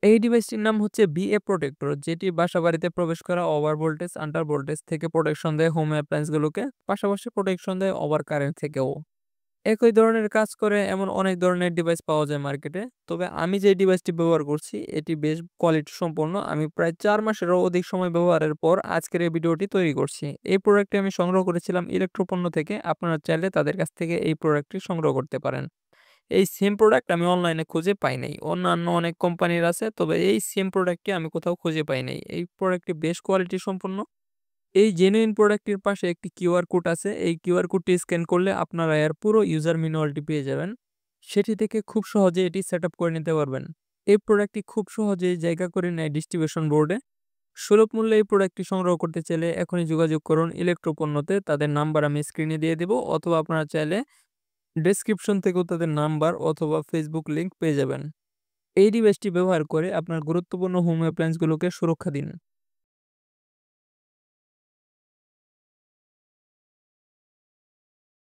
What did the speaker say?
এই ডিভাইসটির নাম হচ্ছে বিএ প্রোটেক্টর, যেটি বাসাবাড়িতে প্রবেশ করা ওভার ভোল্টেজ, আন্ডার ভোল্টেজ থেকে প্রোটেকশন দেয় হোম অ্যাপ্লায়েন্স গুলোকে। পাশাপাশি প্রোটেকশন দেয় ওভার কারেন্ট থেকেও। একই ধরনের কাজ করে এমন অনেক ধরনের ডিভাইস পাওয়া যায় মার্কেটে। তবে আমি যে ডিভাইসটি ব্যবহার করছি এটি বেশ কোয়ালিটি সম্পন্ন। আমি প্রায় ৪ মাসেরও অধিক সময় ব্যবহারের পর আজকের এই ভিডিওটি তৈরি করছি। এই প্রোডাক্টটি আমি সংগ্রহ করেছিলাম ইলেকট্রোপণ্য থেকে। আপনারা চাইলে তাদের কাছ থেকে এই প্রোডাক্টটি সংগ্রহ করতে পারেন। এই সেম প্রোডাক্ট আমি অনলাইনে খুঁজে পাই নাই। অন্যান্য অনেক কোম্পানির আছে, তবে এই সেম প্রোডাক্টটি আমি কোথাও খুঁজে পাই নাই। এই প্রোডাক্টটি বেশ কোয়ালিটি সম্পন্ন। এই জেনুইন প্রোডাক্টটির পাশে একটি কিউআর কোড আছে। এই কিউআর কোডটি স্ক্যান করলে আপনারা এর পুরো ইউজার ম্যানুয়ালটি পেয়ে যাবেন। সেটি থেকে খুব সহজে এটি সেটআপ করে নিতে পারবেন। এই প্রোডাক্টটি খুব সহজেই জায়গা করে নেয় ডিস্ট্রিবিউশন বোর্ডে। সুলভ মূল্যে এই প্রোডাক্টটি সংগ্রহ করতে চাইলে এখনই যোগাযোগ করুন ইলেকট্রো পণ্যতে। তাদের নাম্বার আমি স্ক্রিনে দিয়ে দেব, অথবা আপনারা চাইলে ডেসক্রিপশন থেকেও তাদের নাম্বার অথবা ফেসবুক লিংক পেয়ে যাবেন। এই ডিভাইসটি ব্যবহার করে আপনার গুরুত্বপূর্ণ হোম অ্যাপ্লায়েন্স গুলোকে সুরক্ষা দিন।